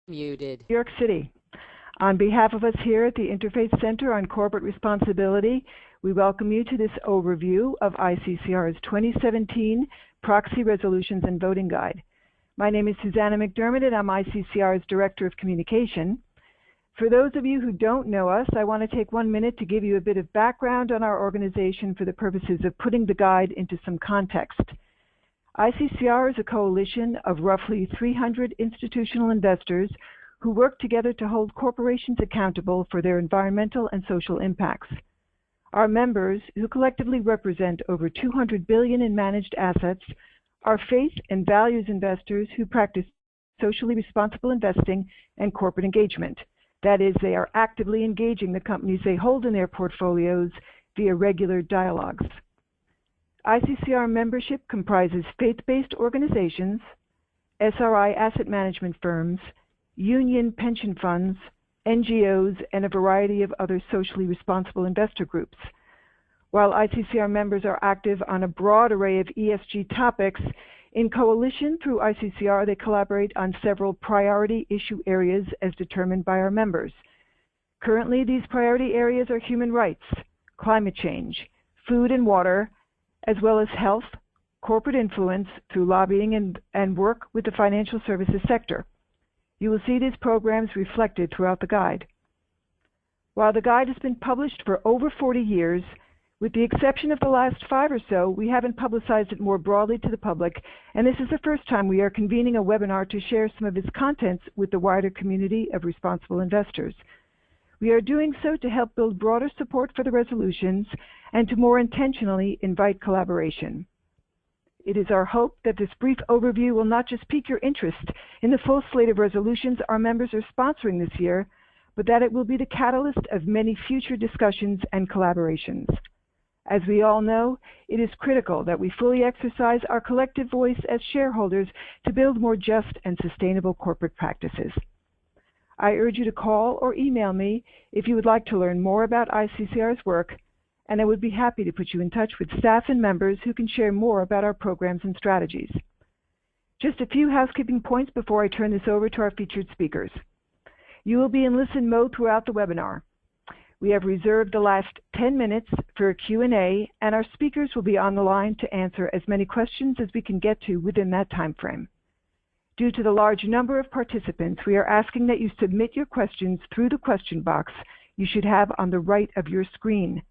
Muted. New York City. On behalf of us here at the Interfaith Center on Corporate Responsibility, we welcome you to this overview of ICCR's 2017 Proxy Resolutions and Voting Guide. My name is Susanna McDermott, and I'm ICCR's Director of Communication. For those of you who don't know us, I want to take 1 minute to give you a bit of background on our organization for the purposes of putting the guide into some context. ICCR is a coalition of roughly 300 institutional investors who work together to hold corporations accountable for their environmental and social impacts. Our members, who collectively represent over $200 billion in managed assets, are faith and values investors who practice socially responsible investing and corporate engagement. That is, they are actively engaging the companies they hold in their portfolios via regular dialogues. ICCR membership comprises faith-based organizations, SRI asset management firms, union pension funds, NGOs, and a variety of other socially responsible investor groups. While ICCR members are active on a broad array of ESG topics, in coalition through ICCR they collaborate on several priority issue areas as determined by our members. Currently, these priority areas are human rights, climate change, food and water, as well as health, corporate influence through lobbying and work with the financial services sector. You will see these programs reflected throughout the guide. While the guide has been published for over 40 years, with the exception of the last 5 or so, we haven't publicized it more broadly to the public, and this is the first time we are convening a webinar to share some of its contents with the wider community of responsible investors. We are doing so to help build broader support for the resolutions and to more intentionally invite collaboration. It is our hope that this brief overview will not just pique your interest in the full slate of resolutions our members are sponsoring this year, but that it will be the catalyst of many future discussions and collaborations. As we all know, it is critical that we fully exercise our collective voice as shareholders to build more just and sustainable corporate practices. I urge you to call or email me if you would like to learn more about ICCR's work, and I would be happy to put you in touch with staff and members who can share more about our programs and strategies. Just a few housekeeping points before I turn this over to our featured speakers. You will be in listen mode throughout the webinar. We have reserved the last 10 minutes for a Q&A, and our speakers will be on the line to answer as many questions as we can get to within that time frame. Due to the large number of participants, we are asking that you submit your questions through the question box you should have on the right of your screen.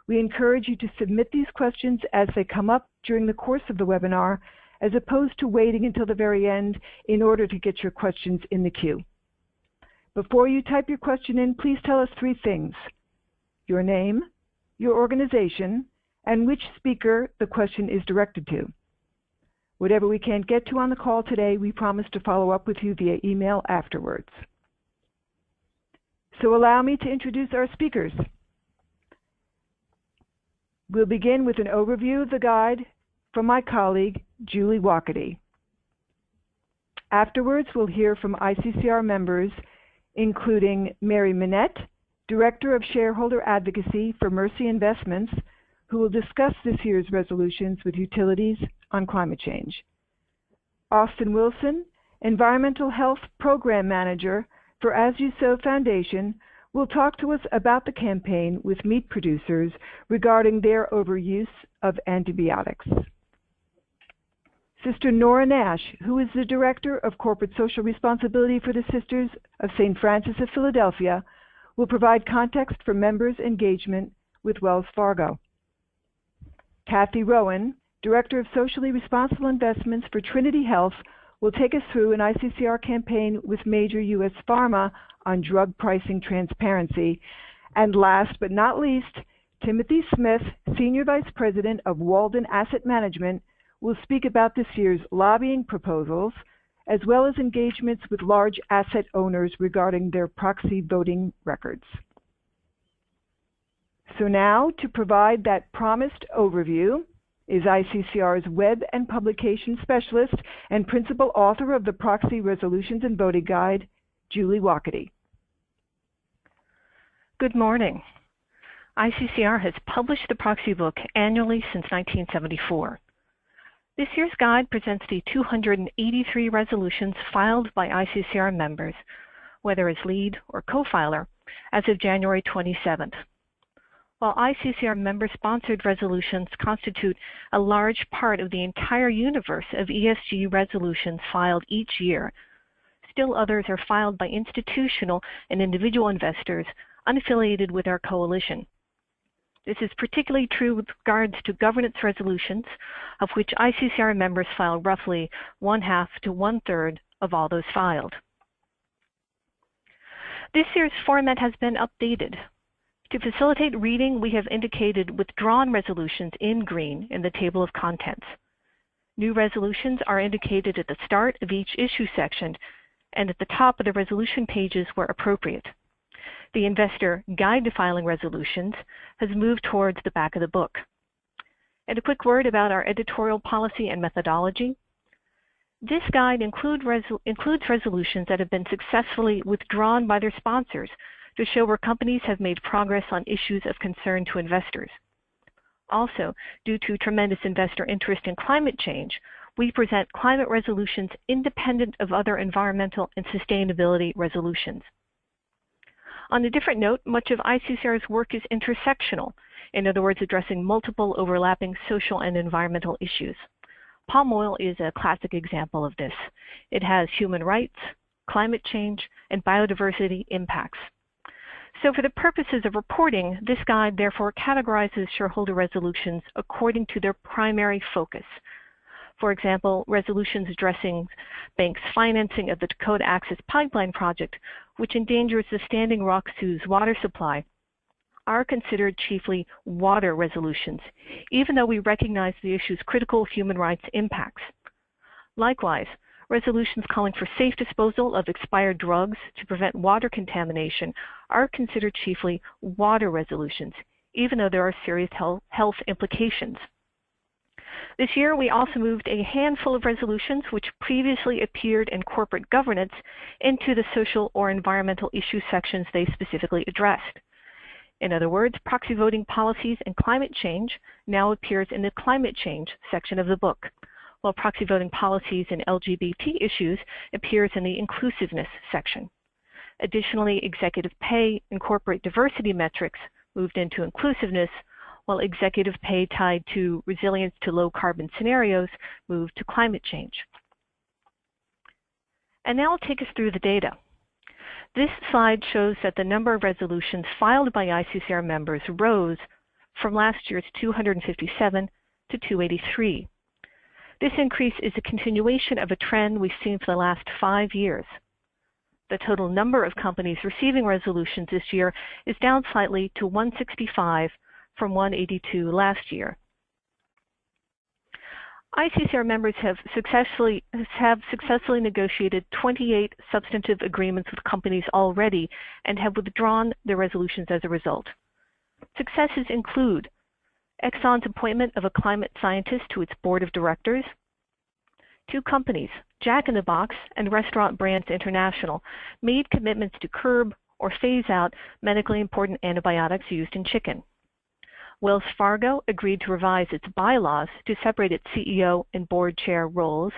We encourage you to submit these questions as they come up during the course of the webinar, as opposed to waiting until the very end in order to get your questions in the queue. Before you type your question in, please tell us 3 things: your name, your organization, and which speaker the question is directed to. Whatever we can't get to on the call today, we promise to follow up with you via email afterwards. So allow me to introduce our speakers. We'll begin with an overview of the guide from my colleague, Julie Walkety. Afterwards, we'll hear from ICCR members, including Mary Minette, Director of Shareholder Advocacy for Mercy Investments, who will discuss this year's resolutions with utilities on climate change. Austin Wilson, Environmental Health Program Manager for As You Sow Foundation, will talk to us about the campaign with meat producers regarding their overuse of antibiotics. Sister Nora Nash, who is the Director of Corporate Social Responsibility for the Sisters of St. Francis of Philadelphia, will provide context for members' engagement with Wells Fargo. Cathy Rowan, Director of Socially Responsible Investments for Trinity Health, will take us through an ICCR campaign with major U.S. pharma on drug pricing transparency. And last but not least, Timothy Smith, Senior Vice President of Walden Asset Management, will speak about this year's lobbying proposals, as well as engagements with large asset owners regarding their proxy voting records. So now, to provide that promised overview, is ICCR's Web and Publication Specialist and Principal Author of the Proxy Resolutions and Voting Guide, Julie Walkety. Good morning. ICCR has published the proxy book annually since 1974. This year's guide presents the 283 resolutions filed by ICCR members, whether as lead or co-filer, as of January 27th. While ICCR member-sponsored resolutions constitute a large part of the entire universe of ESG resolutions filed each year, still others are filed by institutional and individual investors unaffiliated with our coalition. This is particularly true with regards to governance resolutions, of which ICCR members file roughly 1/2 to 1/3 of all those filed. This year's format has been updated. To facilitate reading, we have indicated withdrawn resolutions in green in the table of contents. New resolutions are indicated at the start of each issue section and at the top of the resolution pages where appropriate. The Investor Guide to Filing Resolutions has moved towards the back of the book. And a quick word about our editorial policy and methodology. This guide includes resolutions that have been successfully withdrawn by their sponsors to show where companies have made progress on issues of concern to investors. Also, due to tremendous investor interest in climate change, we present climate resolutions independent of other environmental and sustainability resolutions. On a different note, much of ICCR's work is intersectional, in other words, addressing multiple overlapping social and environmental issues. Palm oil is a classic example of this. It has human rights, climate change, and biodiversity impacts. So for the purposes of reporting, this guide therefore categorizes shareholder resolutions according to their primary focus. For example, resolutions addressing banks' financing of the Dakota Access Pipeline project, which endangers the Standing Rock Sioux's water supply, are considered chiefly water resolutions, even though we recognize the issue's critical human rights impacts. Likewise, resolutions calling for safe disposal of expired drugs to prevent water contamination are considered chiefly water resolutions, even though there are serious health implications. This year, we also moved a handful of resolutions which previously appeared in corporate governance into the social or environmental issue sections they specifically addressed. In other words, proxy voting policies and climate change now appears in the climate change section of the book, while proxy voting policies and LGBT issues appears in the inclusiveness section. Additionally, executive pay and corporate diversity metrics moved into inclusiveness, while executive pay tied to resilience to low carbon scenarios moved to climate change. And now I'll take us through the data. This slide shows that the number of resolutions filed by ICCR members rose from last year's 257 to 283. This increase is a continuation of a trend we've seen for the last 5 years. The total number of companies receiving resolutions this year is down slightly to 165 from 182 last year. ICCR members have successfully negotiated 28 substantive agreements with companies already and have withdrawn their resolutions as a result. Successes include Exxon's appointment of a climate scientist to its board of directors. 2 companies, Jack in the Box and Restaurant Brands International, made commitments to curb or phase out medically important antibiotics used in chicken. Wells Fargo agreed to revise its bylaws to separate its CEO and board chair roles,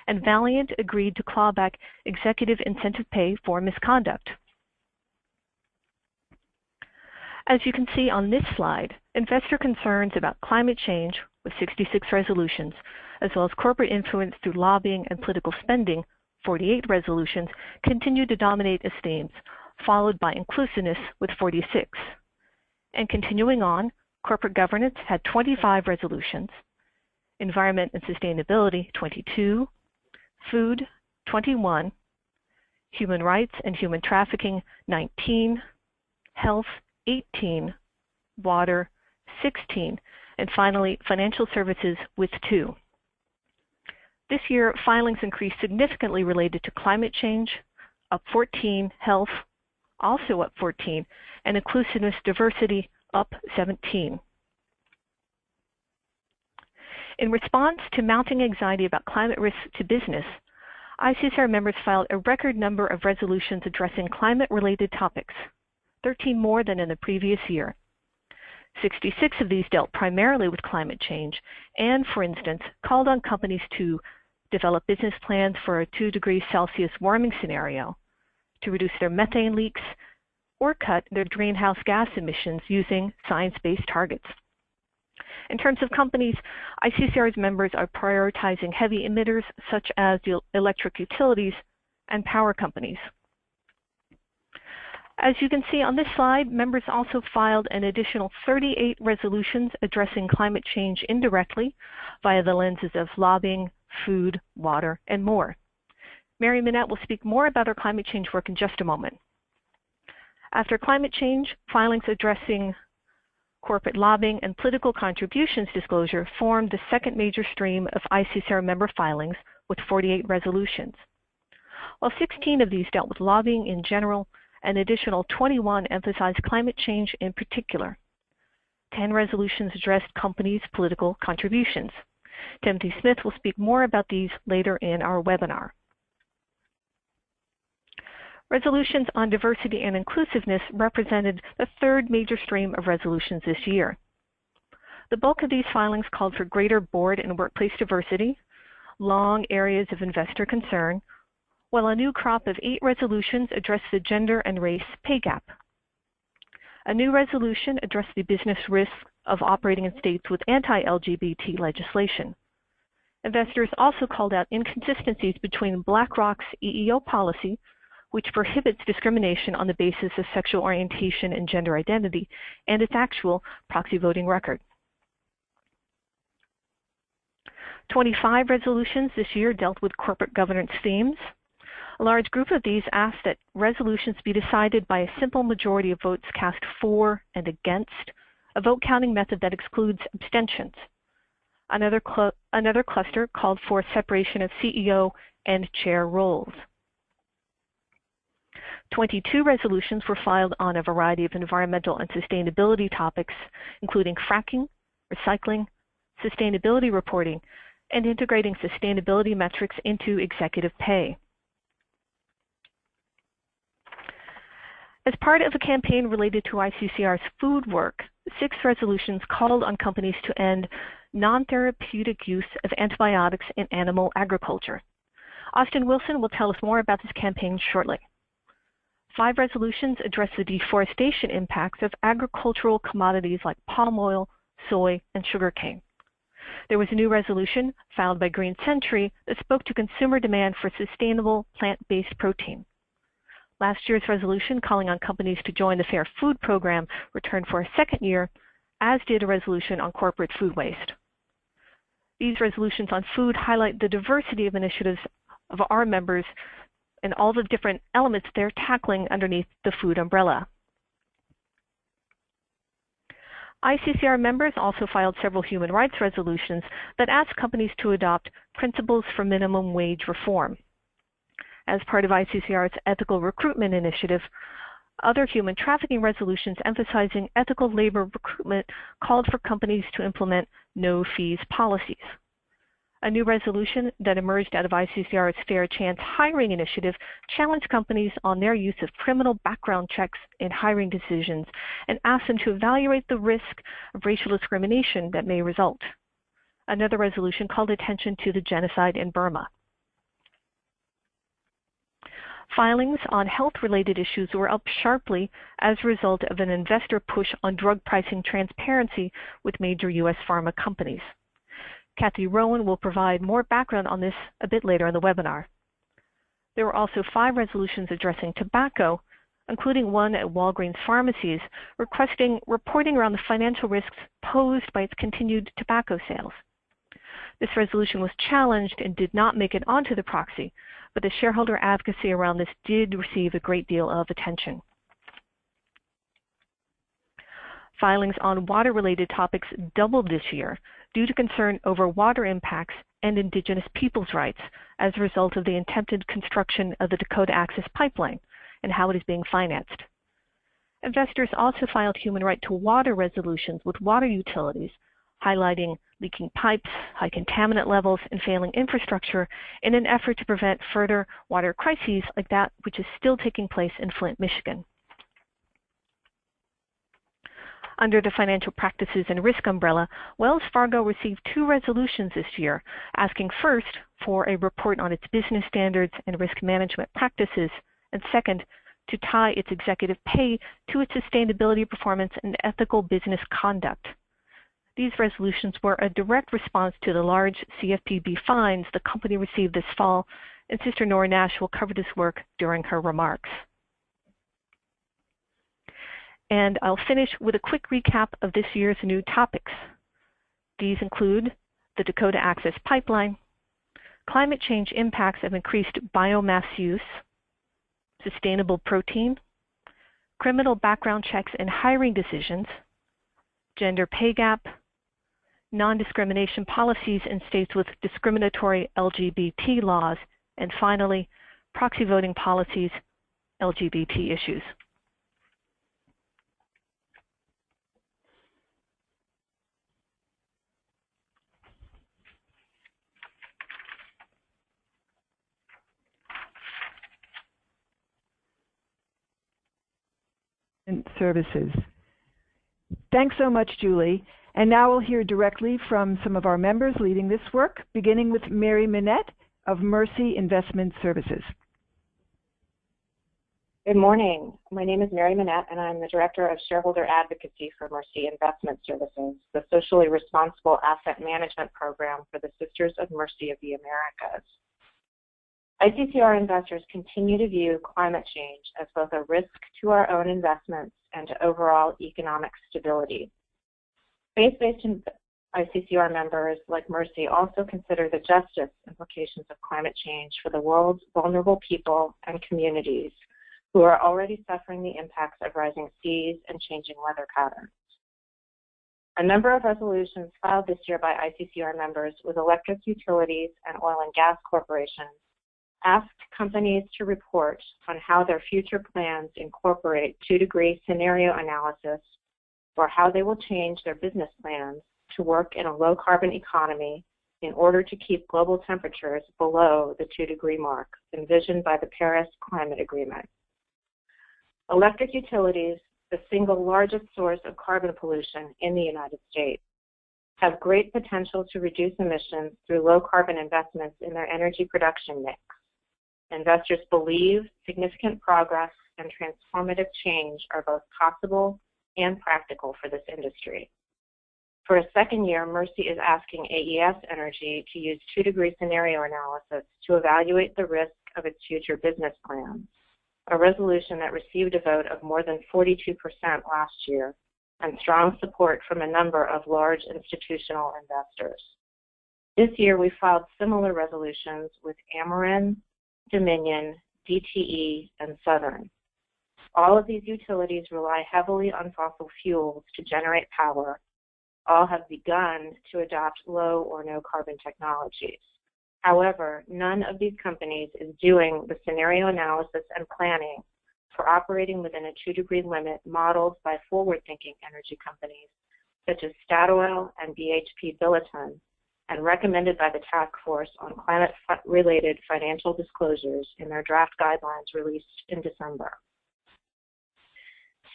and Valiant agreed to claw back executive incentive pay for misconduct. As you can see on this slide, investor concerns about climate change, with 66 resolutions, as well as corporate influence through lobbying and political spending, 48 resolutions, continue to dominate as themes, followed by inclusiveness with 46. And continuing on, corporate governance had 25 resolutions, environment and sustainability 22, food 21, human rights and human trafficking 19, health 18, water 16, and finally financial services with 2. This year, filings increased significantly related to climate change, up 14, health also up 14, and inclusiveness diversity up 17. In response to mounting anxiety about climate risks to business, ICCR members filed a record number of resolutions addressing climate-related topics, 13 more than in the previous year. 66 of these dealt primarily with climate change and, for instance, called on companies to develop business plans for a 2 degrees Celsius warming scenario, to reduce their methane leaks, or cut their greenhouse gas emissions using science-based targets. In terms of companies, ICCR's members are prioritizing heavy emitters such as the electric utilities and power companies. As you can see on this slide, members also filed an additional 38 resolutions addressing climate change indirectly via the lenses of lobbying, food, water, and more. Mary Minette will speak more about her climate change work in just a moment. After climate change, filings addressing corporate lobbying and political contributions disclosure formed the second major stream of ICCR member filings with 48 resolutions. While 16 of these dealt with lobbying in general, an additional 21 emphasized climate change in particular. 10 resolutions addressed companies' political contributions. Timothy Smith will speak more about these later in our webinar. Resolutions on diversity and inclusiveness represented the third major stream of resolutions this year. The bulk of these filings called for greater board and workplace diversity, long areas of investor concern, while a new crop of 8 resolutions addressed the gender and race pay gap. A new resolution addressed the business risk of operating in states with anti-LGBT legislation. Investors also called out inconsistencies between BlackRock's EEO policy, which prohibits discrimination on the basis of sexual orientation and gender identity, and its actual proxy voting record. 25 resolutions this year dealt with corporate governance themes. A large group of these asked that resolutions be decided by a simple majority of votes cast for and against, a vote counting method that excludes abstentions. Another cluster called for separation of CEO and chair roles. 22 resolutions were filed on a variety of environmental and sustainability topics, including fracking, recycling, sustainability reporting, and integrating sustainability metrics into executive pay. As part of a campaign related to ICCR's food work, 6 resolutions called on companies to end non-therapeutic use of antibiotics in animal agriculture. Austin Wilson will tell us more about this campaign shortly. 5 resolutions address the deforestation impacts of agricultural commodities like palm oil, soy, and sugarcane. There was a new resolution filed by Green Century that spoke to consumer demand for sustainable plant-based protein. Last year's resolution calling on companies to join the Fair Food Program returned for a second year, as did a resolution on corporate food waste. These resolutions on food highlight the diversity of initiatives of our members and all the different elements they're tackling underneath the food umbrella. ICCR members also filed several human rights resolutions that asked companies to adopt principles for minimum wage reform. As part of ICCR's ethical recruitment initiative, other human trafficking resolutions emphasizing ethical labor recruitment called for companies to implement no-fees policies. A new resolution that emerged out of ICCR's Fair Chance Hiring Initiative challenged companies on their use of criminal background checks in hiring decisions and asked them to evaluate the risk of racial discrimination that may result. Another resolution called attention to the genocide in Burma. Filings on health-related issues were up sharply as a result of an investor push on drug pricing transparency with major U.S. pharma companies. Cathy Rowan will provide more background on this a bit later in the webinar. There were also 5 resolutions addressing tobacco, including one at Walgreens pharmacies, requesting reporting around the financial risks posed by its continued tobacco sales. This resolution was challenged and did not make it onto the proxy, but the shareholder advocacy around this did receive a great deal of attention. Filings on water-related topics doubled this year due to concern over water impacts and Indigenous peoples' rights as a result of the attempted construction of the Dakota Access Pipeline and how it is being financed. Investors also filed human right to water resolutions with water utilities, highlighting leaking pipes, high contaminant levels, and failing infrastructure in an effort to prevent further water crises like that which is still taking place in Flint, Michigan. Under the Financial Practices and Risk umbrella, Wells Fargo received 2 resolutions this year, asking first for a report on its business standards and risk management practices, and second, to tie its executive pay to its sustainability performance and ethical business conduct. These resolutions were a direct response to the large CFPB fines the company received this fall, and Sister Nora Nash will cover this work during her remarks. And I'll finish with a quick recap of this year's new topics. These include the Dakota Access Pipeline, climate change impacts of increased biomass use, sustainable protein, criminal background checks and hiring decisions, gender pay gap, non-discrimination policies in states with discriminatory LGBT laws, and finally, proxy voting policies, LGBT issues. And services. Thanks so much, Julie. And now we'll hear directly from some of our members leading this work, beginning with Mary Minette of Mercy Investment Services. Good morning. My name is Mary Minette, and I'm the Director of Shareholder Advocacy for Mercy Investment Services, the socially responsible asset management program for the Sisters of Mercy of the Americas. ICCR investors continue to view climate change as both a risk to our own investments and to overall economic stability. Faith-based ICCR members like Mercy also consider the justice implications of climate change for the world's vulnerable people and communities who are already suffering the impacts of rising seas and changing weather patterns. A number of resolutions filed this year by ICCR members with electric utilities and oil and gas corporations asked companies to report on how their future plans incorporate 2-degree scenario analysis or how they will change their business plans to work in a low-carbon economy in order to keep global temperatures below the 2-degree mark envisioned by the Paris Climate Agreement. Electric utilities, the single largest source of carbon pollution in the United States, have great potential to reduce emissions through low-carbon investments in their energy production mix. Investors believe significant progress and transformative change are both possible and practical for this industry. For a second year, Mercy is asking AES Energy to use 2-degree scenario analysis to evaluate the risk of its future business plans, a resolution that received a vote of more than 42% last year and strong support from a number of large institutional investors. This year, we filed similar resolutions with Ameren, Dominion, DTE, and Southern. All of these utilities rely heavily on fossil fuels to generate power. All have begun to adopt low or no carbon technologies. However, none of these companies is doing the scenario analysis and planning for operating within a 2-degree limit modeled by forward-thinking energy companies such as Statoil and BHP Billiton, and recommended by the Task Force on Climate-Related Financial Disclosures in their draft guidelines released in December.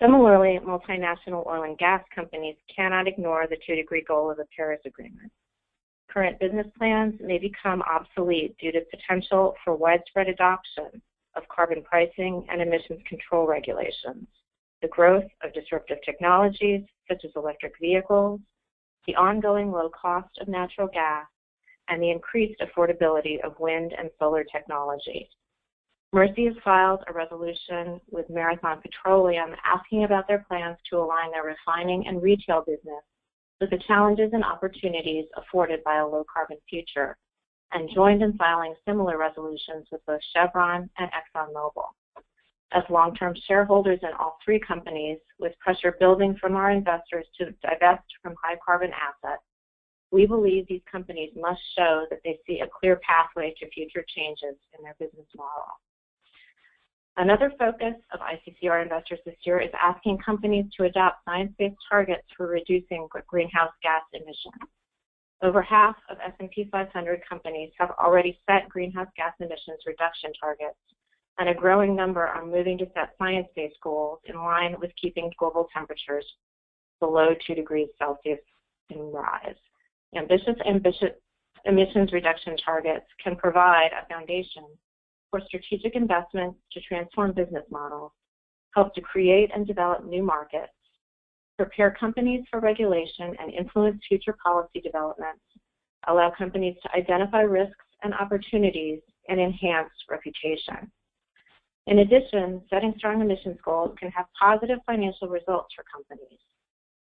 Similarly, multinational oil and gas companies cannot ignore the 2-degree goal of the Paris Agreement. Current business plans may become obsolete due to potential for widespread adoption of carbon pricing and emissions control regulations, the growth of disruptive technologies such as electric vehicles, the ongoing low cost of natural gas, and the increased affordability of wind and solar technology. Mercy has filed a resolution with Marathon Petroleum asking about their plans to align their refining and retail business with the challenges and opportunities afforded by a low-carbon future, and joined in filing similar resolutions with both Chevron and ExxonMobil. As long-term shareholders in all 3 companies, with pressure building from our investors to divest from high-carbon assets, we believe these companies must show that they see a clear pathway to future changes in their business model. Another focus of ICCR investors this year is asking companies to adopt science-based targets for reducing greenhouse gas emissions. Over half of S&P 500 companies have already set greenhouse gas emissions reduction targets, and a growing number are moving to set science-based goals in line with keeping global temperatures below 2 degrees Celsius can rise. Ambitious emissions reduction targets can provide a foundation for strategic investments to transform business models, help to create and develop new markets, prepare companies for regulation and influence future policy developments, allow companies to identify risks and opportunities, and enhance reputation. In addition, setting strong emissions goals can have positive financial results for companies.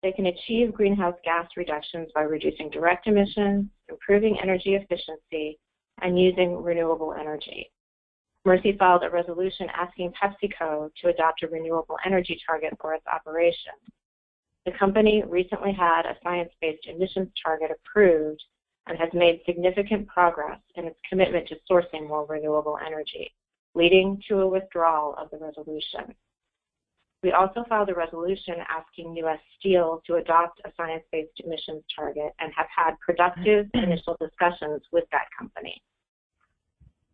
They can achieve greenhouse gas reductions by reducing direct emissions, improving energy efficiency, and using renewable energy. Mercy filed a resolution asking PepsiCo to adopt a renewable energy target for its operation. The company recently had a science-based emissions target approved and has made significant progress in its commitment to sourcing more renewable energy, leading to a withdrawal of the resolution. We also filed a resolution asking U.S. Steel to adopt a science-based emissions target and have had productive initial discussions with that company.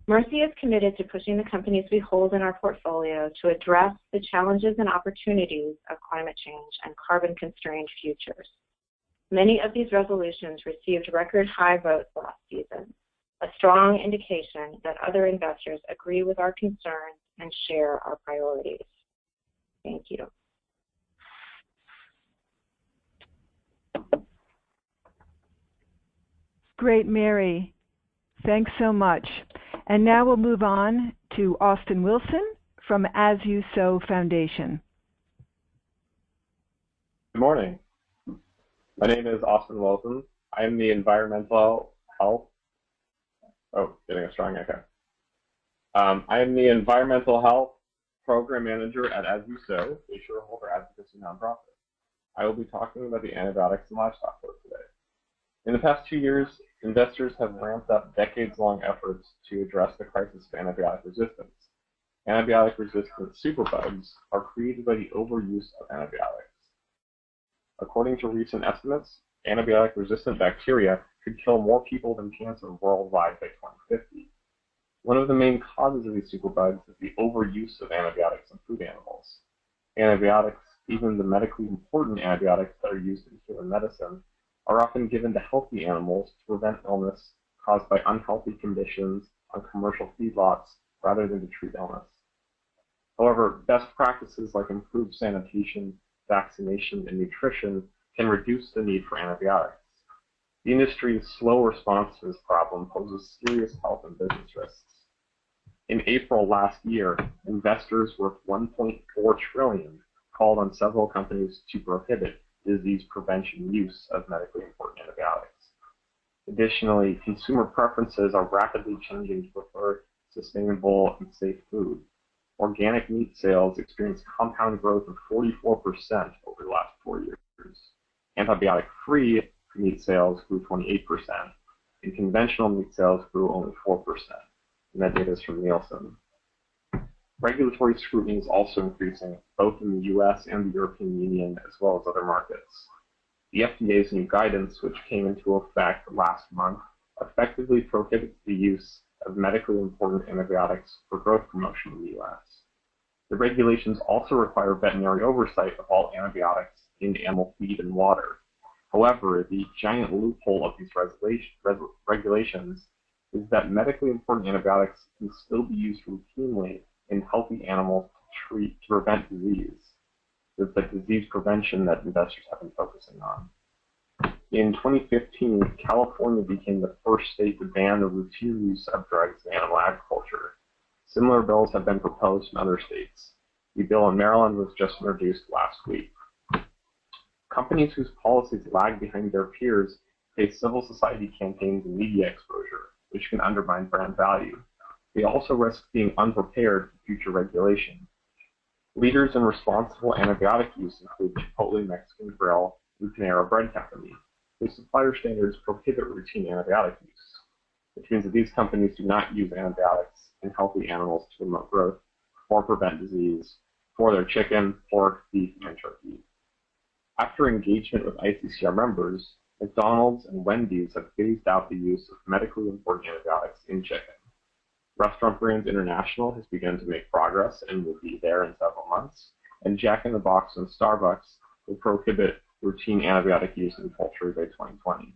Mercy is committed to pushing the companies we hold in our portfolio to address the challenges and opportunities of climate change and carbon-constrained futures. Many of these resolutions received record high votes last season, a strong indication that other investors agree with our concerns and share our priorities. Thank you. Great, Mary. Thanks so much. And now we'll move on to Austin Wilson from As You Sow Foundation. Good morning. My name is Austin Wilson. I am the environmental health. Getting a strong echo. I am the environmental health program manager at As You Sow, a shareholder advocacy nonprofit. I will be talking about the antibiotics and livestock vote today. In the past 2 years, investors have ramped up decades-long efforts to address the crisis of antibiotic resistance. Antibiotic-resistant superbugs are created by the overuse of antibiotics. According to recent estimates, antibiotic-resistant bacteria could kill more people than cancer worldwide by 2050. One of the main causes of these superbugs is the overuse of antibiotics in food animals. Antibiotics, even the medically important antibiotics that are used in human medicine, are often given to healthy animals to prevent illness caused by unhealthy conditions on commercial feedlots rather than to treat illness. However, best practices like improved sanitation, vaccination, and nutrition can reduce the need for antibiotics. The industry's slow response to this problem poses serious health and business risks. In April last year, investors worth $1.4 trillion called on several companies to prohibit disease prevention use of medically important antibiotics. Additionally, consumer preferences are rapidly changing to prefer sustainable and safe food. Organic meat sales experienced compound growth of 44% over the last 4 years. Antibiotic-free meat sales grew 28%, and conventional meat sales grew only 4%. And that data is from Nielsen. Regulatory scrutiny is also increasing, both in the U.S. and the European Union, as well as other markets. The FDA's new guidance, which came into effect last month, effectively prohibits the use of medically important antibiotics for growth promotion in the U.S. The regulations also require veterinary oversight of all antibiotics in animal feed and water. However, the giant loophole of these regulations is that medically important antibiotics can still be used routinely in healthy animals to prevent disease. It's the disease prevention that investors have been focusing on. In 2015, California became the first state to ban the routine use of drugs in animal agriculture. Similar bills have been proposed in other states. The bill in Maryland was just introduced last week. Companies whose policies lag behind their peers face civil society campaigns and media exposure, which can undermine brand value. They also risk being unprepared for future regulation. Leaders in responsible antibiotic use include Chipotle Mexican Grill and Panera Bread Company, whose supplier standards prohibit routine antibiotic use, which means that these companies do not use antibiotics in healthy animals to promote growth or prevent disease for their chicken, pork, beef, and turkey. After engagement with ICCR members, McDonald's and Wendy's have phased out the use of medically important antibiotics in chicken. Restaurant Brands International has begun to make progress and will be there in several months, and Jack in the Box and Starbucks will prohibit routine antibiotic use in poultry by 2020.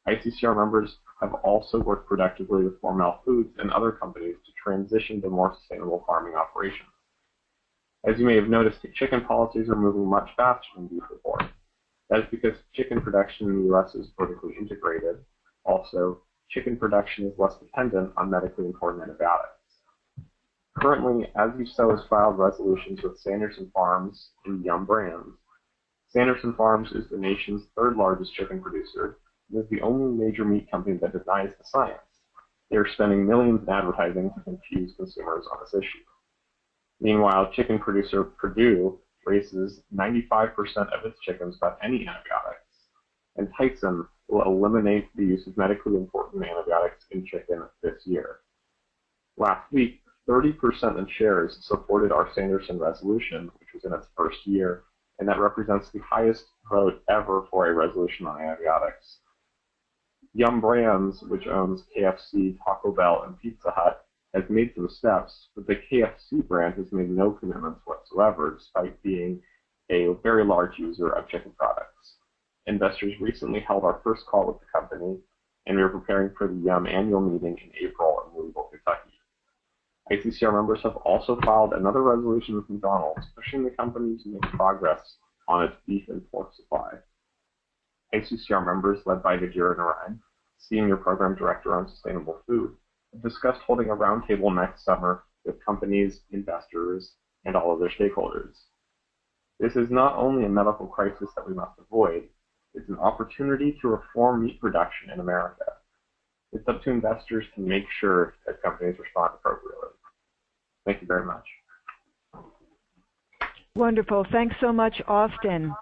ICCR members have also worked productively with Hormel Foods and other companies to transition to more sustainable farming operations. As you may have noticed, chicken policies are moving much faster than beef reform. That is because chicken production in the U.S. is vertically integrated. Also, chicken production is less dependent on medically important antibiotics. Currently, As You Sow has filed resolutions with Sanderson Farms and Yum Brands. Sanderson Farms is the nation's third largest chicken producer and is the only major meat company that denies the science. They are spending millions in advertising to confuse consumers on this issue. Meanwhile, chicken producer Purdue raises 95% of its chickens without any antibiotics, and Tyson will eliminate the use of medically important antibiotics in chicken this year. Last week, 30% of shares supported our Sanderson resolution, which was in its first year, and that represents the highest vote ever for a resolution on antibiotics. Yum Brands, which owns KFC, Taco Bell, and Pizza Hut, has made some steps, but the KFC brand has made no commitments whatsoever, despite being a very large user of chicken products. Investors recently held our first call with the company, and we are preparing for the Yum annual meeting in April in Louisville, Kentucky. ICCR members have also filed another resolution with McDonald's, pushing the company to make progress on its beef and pork supply. ICCR members, led by Nora Nash, Senior Program Director on Sustainable Food, have discussed holding a roundtable next summer with companies, investors, and all of their stakeholders. This is not only a medical crisis that we must avoid, it's an opportunity to reform meat production in America. It's up to investors to make sure that companies respond appropriately. Thank you very much. Wonderful. Thanks so much, Austin.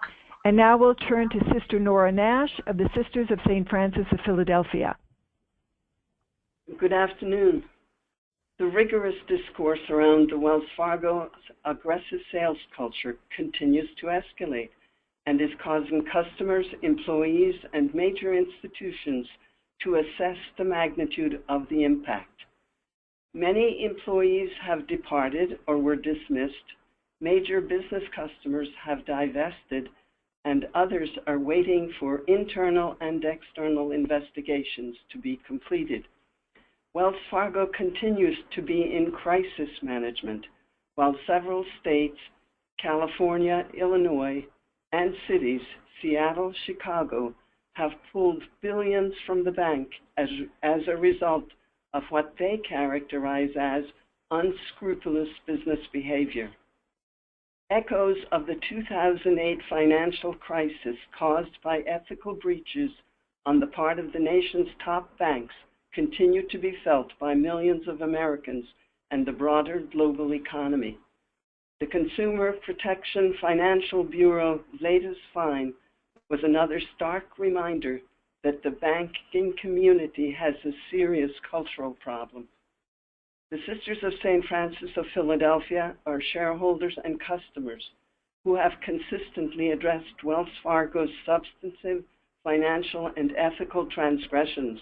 And now we'll turn to Sister Nora Nash of the Sisters of St. Francis of Philadelphia. Good afternoon. The rigorous discourse around the Wells Fargo aggressive sales culture continues to escalate and is causing customers, employees, and major institutions to assess the magnitude of the impact. Many employees have departed or were dismissed, major business customers have divested, and others are waiting for internal and external investigations to be completed. Wells Fargo continues to be in crisis management, while several states, California, Illinois, and cities, Seattle, Chicago, have pulled billions from the bank as a result of what they characterize as unscrupulous business behavior. Echoes of the 2008 financial crisis caused by ethical breaches on the part of the nation's top banks continue to be felt by millions of Americans and the broader global economy. The Consumer Protection Financial Bureau's latest fine was another stark reminder that the banking community has a serious cultural problem. The Sisters of St. Francis of Philadelphia are shareholders and customers who have consistently addressed Wells Fargo's substantive, financial, and ethical transgressions.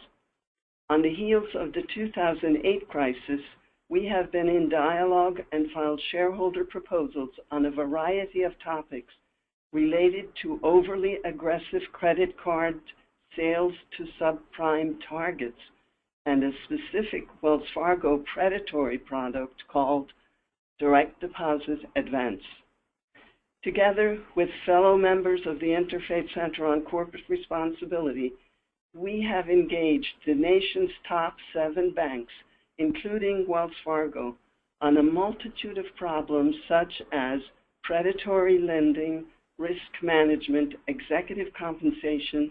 On the heels of the 2008 crisis, we have been in dialogue and filed shareholder proposals on a variety of topics related to overly aggressive credit card sales to subprime targets and a specific Wells Fargo predatory product called Direct Deposit Advance. Together with fellow members of the Interfaith Center on Corporate Responsibility, we have engaged the nation's top 7 banks, including Wells Fargo, on a multitude of problems such as predatory lending, risk management, executive compensation,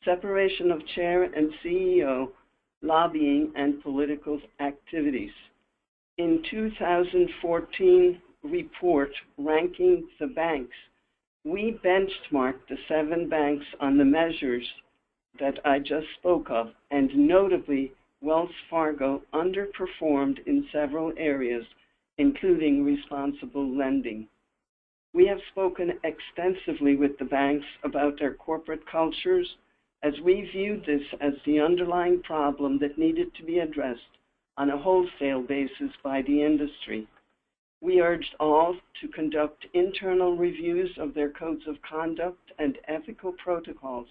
separation of chair and CEO, lobbying, and political activities. In 2014 report ranking the banks, we benchmarked the 7 banks on the measures that I just spoke of, and notably, Wells Fargo underperformed in several areas, including responsible lending. We have spoken extensively with the banks about their corporate cultures, as we viewed this as the underlying problem that needed to be addressed on a wholesale basis by the industry. We urged all to conduct internal reviews of their codes of conduct and ethical protocols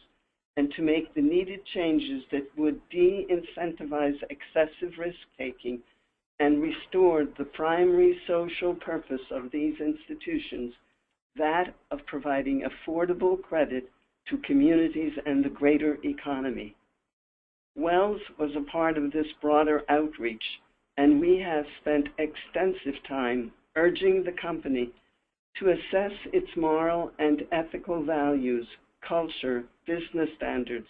and to make the needed changes that would de-incentivize excessive risk-taking and restore the primary social purpose of these institutions, that of providing affordable credit to communities and the greater economy. Wells was a part of this broader outreach, and we have spent extensive time urging the company to assess its moral and ethical values, culture, business standards,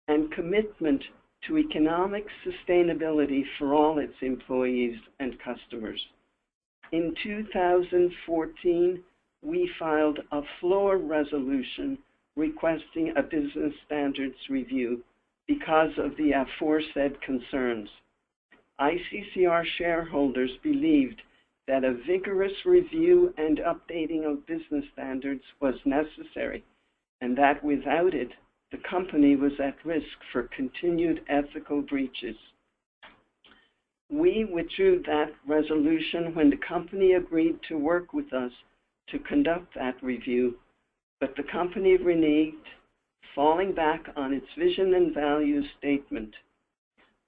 and commitment to economic sustainability for all its employees and customers. In 2014, we filed a floor resolution requesting a business standards review because of the aforesaid concerns. ICCR shareholders believed that a vigorous review and updating of business standards was necessary, and that without it, the company was at risk for continued ethical breaches. We withdrew that resolution when the company agreed to work with us to conduct that review, but the company reneged, falling back on its vision and values statement.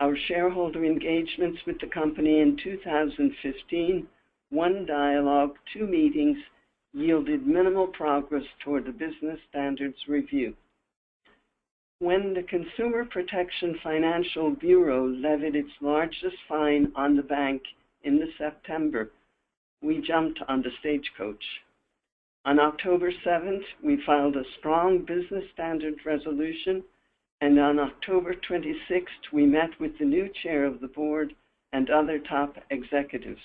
Our shareholder engagements with the company in 2015, 1 dialogue, 2 meetings, yielded minimal progress toward the business standards review. When the Consumer Protection Financial Bureau levied its largest fine on the bank in September, we jumped on the stagecoach. On October 7th, we filed a strong business standards resolution, and on October 26th, we met with the new chair of the board and other top executives.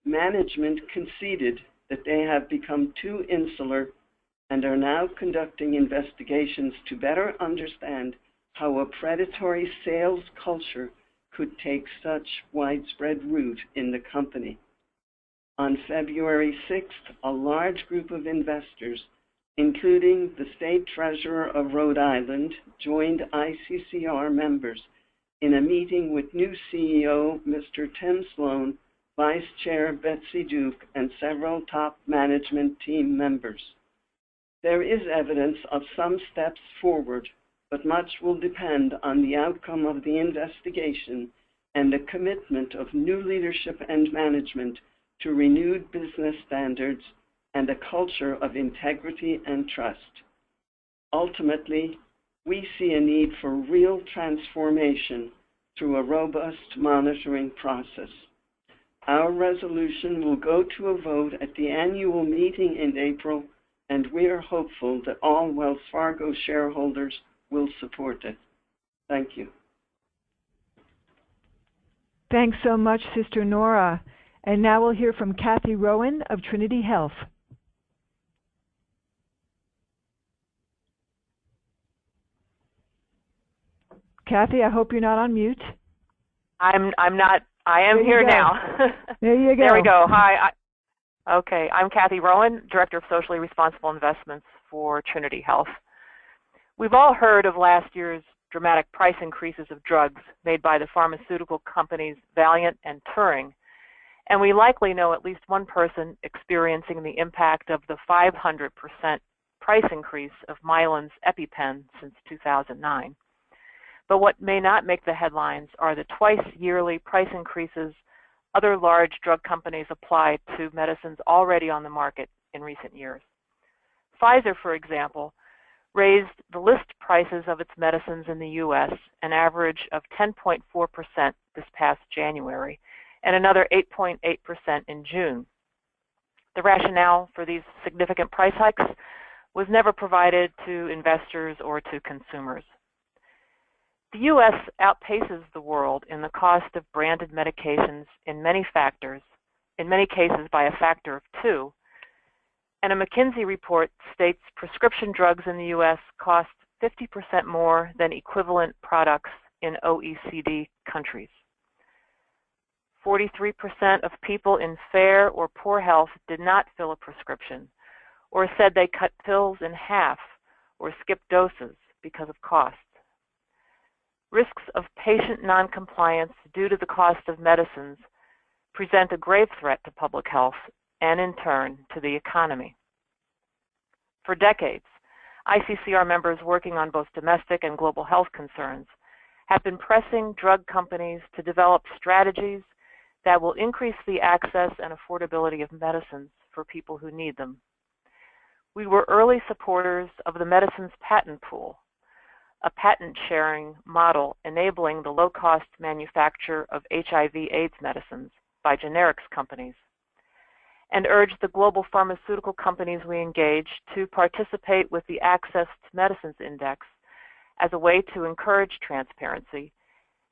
Management conceded that they have become too insular and are now conducting investigations to better understand how a predatory sales culture could take such widespread root in the company. On February 6th, a large group of investors, including the State Treasurer of Rhode Island, joined ICCR members in a meeting with new CEO Mr. Tim Sloan, Vice Chair Betsy Duke, and several top management team members. There is evidence of some steps forward, but much will depend on the outcome of the investigation and the commitment of new leadership and management to renewed business standards and a culture of integrity and trust. Ultimately, we see a need for real transformation through a robust monitoring process. Our resolution will go to a vote at the annual meeting in April, and we are hopeful that all Wells Fargo shareholders will support it. Thank you. Thanks so much, Sister Nora. And now we'll hear from Cathy Rowan of Trinity Health. Cathy, I hope you're not on mute. I'm not. I am here now. There you go. There we go. Hi. Okay. I'm Cathy Rowan, Director of Socially Responsible Investments for Trinity Health. We've all heard of last year's dramatic price increases of drugs made by the pharmaceutical companies Valeant and Turing, and we likely know at least one person experiencing the impact of the 500% price increase of Mylan's EpiPen since 2009. But what may not make the headlines are the twice-yearly price increases other large drug companies apply to medicines already on the market in recent years. Pfizer, for example, raised the list prices of its medicines in the U.S. an average of 10.4% this past January, and another 8.8% in June. The rationale for these significant price hikes was never provided to investors or to consumers. The U.S. outpaces the world in the cost of branded medications in many cases by a factor of 2, and a McKinsey report states prescription drugs in the U.S. cost 50% more than equivalent products in OECD countries. 43% of people in fair or poor health did not fill a prescription, or said they cut pills in half or skipped doses because of cost. Risks of patient noncompliance due to the cost of medicines present a grave threat to public health and, in turn, to the economy. For decades, ICCR members working on both domestic and global health concerns have been pressing drug companies to develop strategies that will increase the access and affordability of medicines for people who need them. We were early supporters of the Medicines Patent Pool, a patent-sharing model enabling the low-cost manufacture of HIV/AIDS medicines by generics companies, and urged the global pharmaceutical companies we engage to participate with the Access to Medicines Index as a way to encourage transparency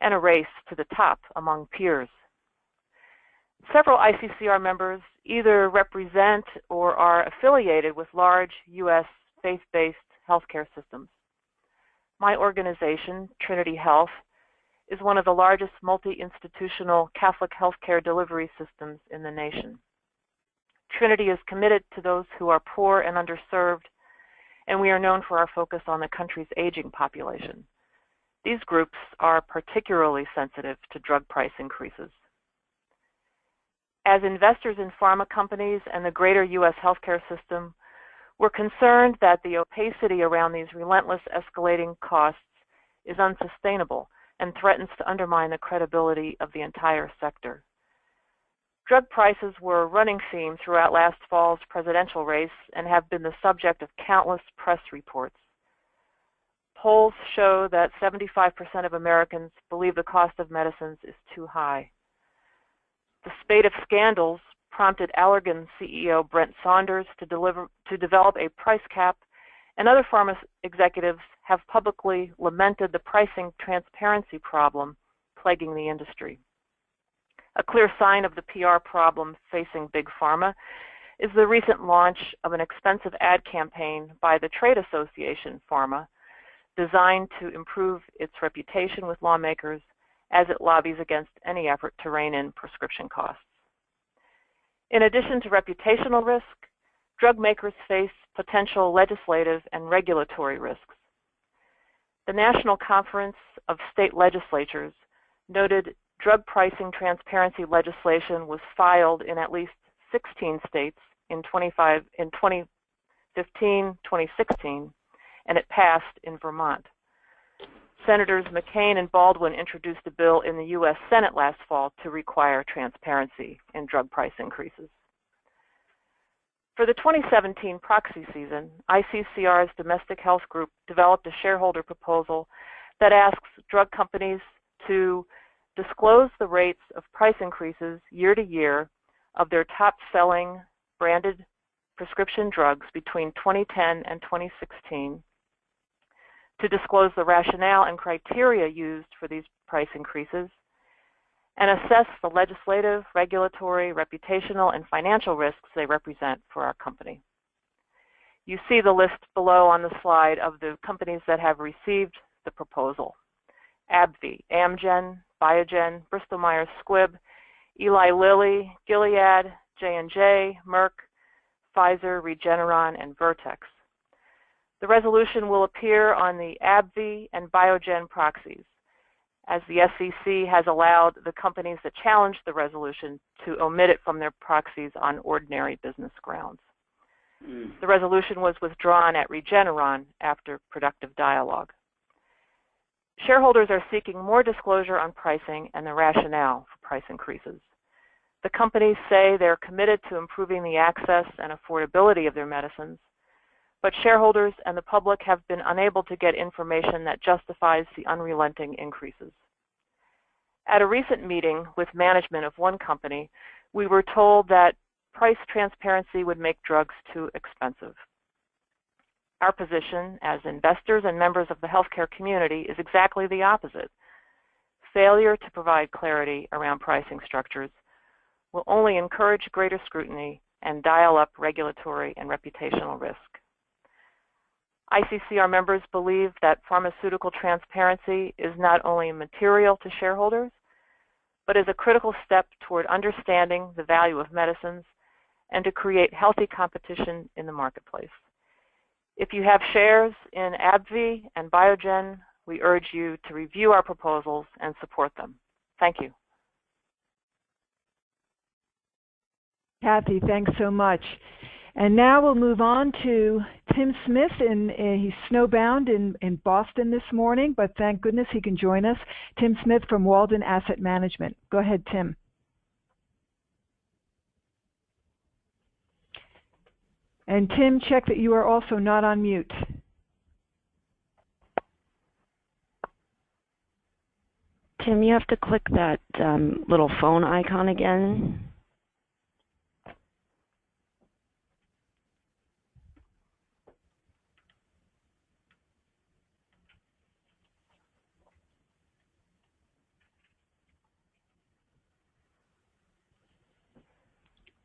and a race to the top among peers. Several ICCR members either represent or are affiliated with large U.S. faith-based healthcare systems. My organization, Trinity Health, is one of the largest multi-institutional Catholic healthcare delivery systems in the nation. Trinity is committed to those who are poor and underserved, and we are known for our focus on the country's aging population. These groups are particularly sensitive to drug price increases. As investors in pharma companies and the greater U.S. healthcare system, we're concerned that the opacity around these relentless escalating costs is unsustainable and threatens to undermine the credibility of the entire sector. Drug prices were a running theme throughout last fall's presidential race and have been the subject of countless press reports. Polls show that 75% of Americans believe the cost of medicines is too high. The spate of scandals prompted Allergan CEO Brent Saunders to develop a price cap, and other pharma executives have publicly lamented the pricing transparency problem plaguing the industry. A clear sign of the PR problem facing big pharma is the recent launch of an expensive ad campaign by the trade association Pharma, designed to improve its reputation with lawmakers as it lobbies against any effort to rein in prescription costs. In addition to reputational risk, drug makers face potential legislative and regulatory risks. The National Conference of State Legislatures noted drug pricing transparency legislation was filed in at least 16 states in 2015, 2016, and it passed in Vermont. Senators McCain and Baldwin introduced a bill in the U.S. Senate last fall to require transparency in drug price increases. For the 2017 proxy season, ICCR's Domestic Health Group developed a shareholder proposal that asks drug companies to disclose the rates of price increases year to year of their top-selling branded prescription drugs between 2010 and 2016, to disclose the rationale and criteria used for these price increases, and assess the legislative, regulatory, reputational, and financial risks they represent for our company. You see the list below on the slide of the companies that have received the proposal: AbbVie, Amgen, Biogen, Bristol Myers Squibb, Eli Lilly, Gilead, J&J, Merck, Pfizer, Regeneron, and Vertex. The resolution will appear on the AbbVie and Biogen proxies, as the SEC has allowed the companies that challenge the resolution to omit it from their proxies on ordinary business grounds. The resolution was withdrawn at Regeneron after productive dialogue. Shareholders are seeking more disclosure on pricing and the rationale for price increases. The companies say they're committed to improving the access and affordability of their medicines, but shareholders and the public have been unable to get information that justifies the unrelenting increases. At a recent meeting with management of one company, we were told that price transparency would make drugs too expensive. Our position as investors and members of the healthcare community is exactly the opposite. Failure to provide clarity around pricing structures will only encourage greater scrutiny and dial up regulatory and reputational risk. ICCR members believe that pharmaceutical transparency is not only material to shareholders, but is a critical step toward understanding the value of medicines and to create healthy competition in the marketplace. If you have shares in AbbVie and Biogen, we urge you to review our proposals and support them. Thank you. Cathy, thanks so much. And now we'll move on to Tim Smith. He's snowbound in Boston this morning, but thank goodness he can join us. Tim Smith from Walden Asset Management. Go ahead, Tim. And Tim, check that you are also not on mute. Tim, you have to click that little phone icon again.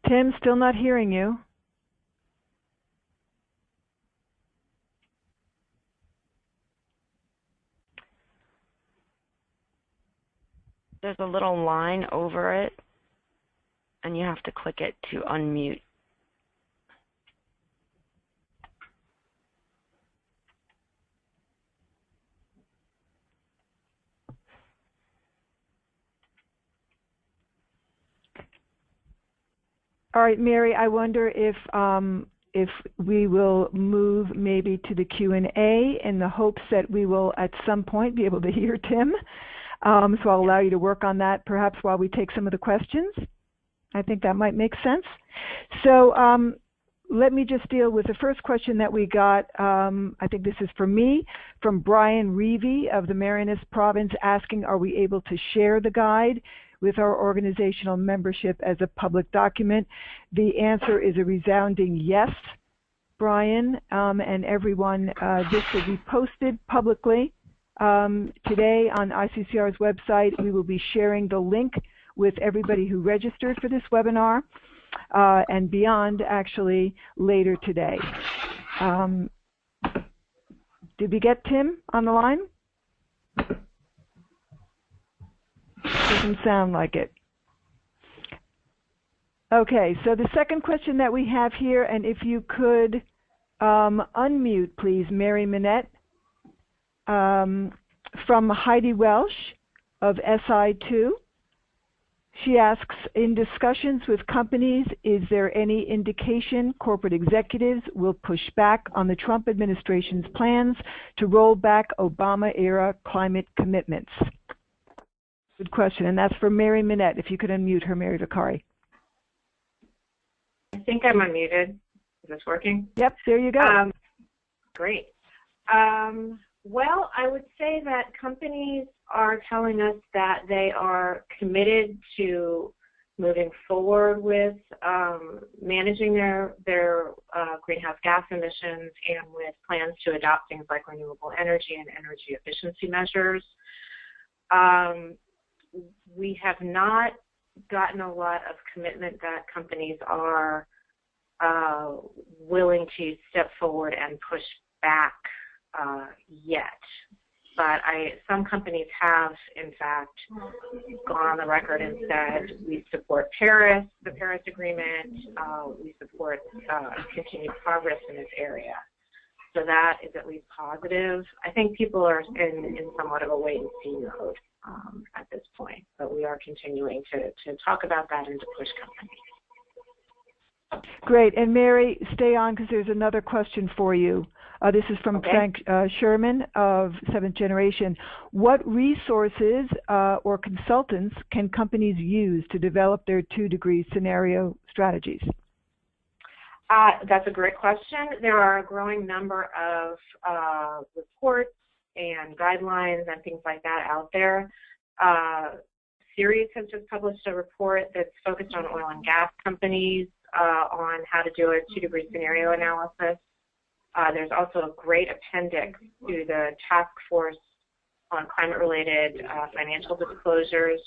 Tim, still not hearing you. There's a little line over it, and you have to click it to unmute. All right, Mary, I wonder if we will move maybe to the Q&A in the hopes that we will at some point be able to hear Tim. So I'll allow you to work on that perhaps while we take some of the questions. I think that might make sense. So let me just deal with the first question that we got. I think this is for me, from Brian Reevy of the Marianas Province, asking, are we able to share the guide with our organizational membership as a public document? The answer is a resounding yes, Brian, and everyone. This will be posted publicly today on ICCR's website. We will be sharing the link with everybody who registered for this webinar and beyond, actually, later today. Did we get Tim on the line? Doesn't sound like it. Okay, so the second question that we have here, and if you could unmute, please, Mary Minette, from Heidi Welsh of SI2. She asks, in discussions with companies, is there any indication corporate executives will push back on the Trump administration's plans to roll back Obama-era climate commitments? Good question, and that's for Mary Minette. If you could unmute her, Mary Vicari. I think I'm unmuted. Is this working? Yep, there you go. Great. Well, I would say that companies are telling us that they are committed to moving forward with managing their greenhouse gas emissions and with plans to adopt things like renewable energy and energy efficiency measures. We have not gotten a lot of commitment that companies are willing to step forward and push back yet. But some companies have, in fact, gone on the record and said, we support Paris, the Paris Agreement, we support continued progress in this area. So that is at least positive. I think people are in somewhat of a wait-and-see mode at this point, but we are continuing to talk about that and to push companies. Great, and Mary, stay on because there's another question for you. This is from Frank Sherman of Seventh Generation. What resources or consultants can companies use to develop their 2-degree scenario strategies? That's a great question. There are a growing number of reports and guidelines and things like that out there. Sirius has just published a report that's focused on oil and gas companies on how to do a 2-degree scenario analysis. There's also a great appendix to the Task Force on Climate-Related Financial Disclosures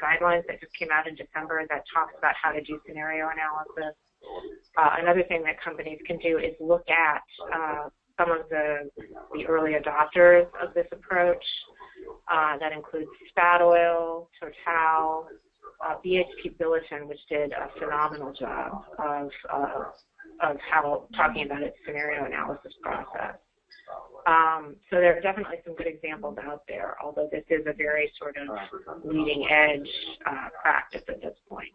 guidelines that just came out in December that talks about how to do scenario analysis. Another thing that companies can do is look at some of the early adopters of this approach. That includes Statoil, Total, BHP Billiton, which did a phenomenal job of how talking about its scenario analysis process. So there are definitely some good examples out there, although this is a very sort of leading edge practice at this point.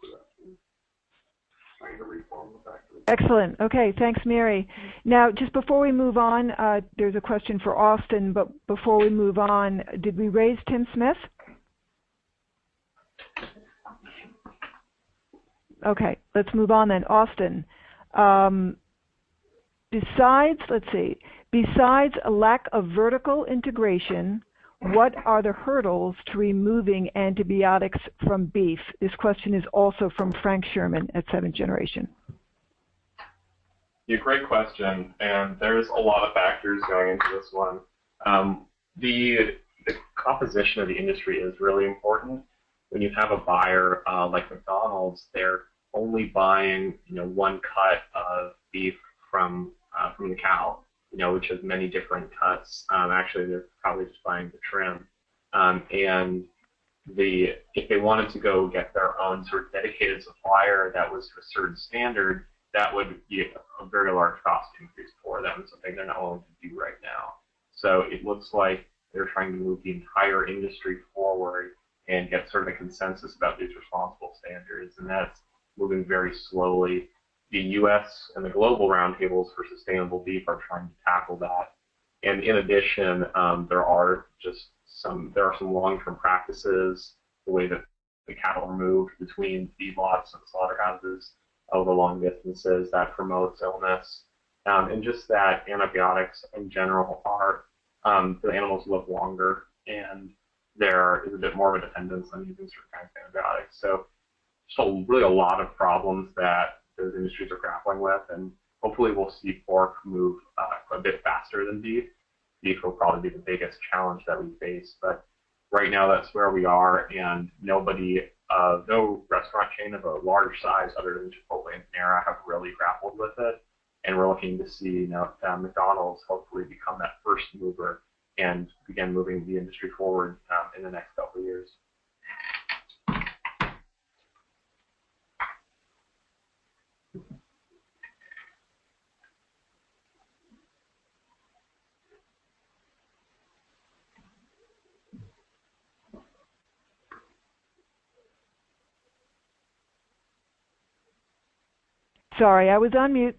Excellent. Okay, thanks, Mary. Now, just before we move on, there's a question for Austin, but before we move on, did we raise Tim Smith? Okay, let's move on then. Austin, besides a lack of vertical integration, what are the hurdles to removing antibiotics from beef? This question is also from Frank Sherman at 7th Generation. Yeah, great question, and there's a lot of factors going into this one. The composition of the industry is really important. When you have a buyer like McDonald's, they're only buying one cut of beef from the cow, which has many different cuts. Actually, they're probably just buying the trim. And if they wanted to go get their own sort of dedicated supplier that was to a certain standard, that would be a very large cost increase for them, something they're not willing to do right now. So it looks like they're trying to move the entire industry forward and get sort of a consensus about these responsible standards, and that's moving very slowly. The U.S. and the global roundtables for sustainable beef are trying to tackle that. And in addition, there are some long-term practices, the way that the cattle are moved between feedlots and slaughterhouses over long distances, that promotes illness. And just that antibiotics in general are, the animals live longer, and there is a bit more of a dependence on using certain kinds of antibiotics. So really a lot of problems that those industries are grappling with, and hopefully we'll see pork move a bit faster than beef. Beef will probably be the biggest challenge that we face, but right now that's where we are, and no restaurant chain of a large size other than Chipotle and Nora have really grappled with it, and we're looking to see McDonald's hopefully become that first mover and begin moving the industry forward in the next couple of years. Sorry, I was on mute.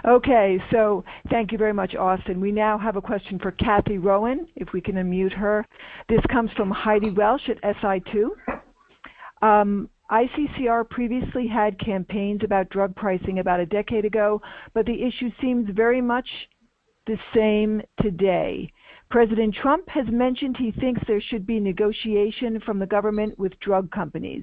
Okay, so thank you very much, Austin. We now have a question for Cathy Rowan, if we can unmute her. This comes from Heidi Welsh at SI2. ICCR previously had campaigns about drug pricing about a decade ago, but the issue seems very much the same today. President Trump has mentioned he thinks there should be negotiation from the government with drug companies.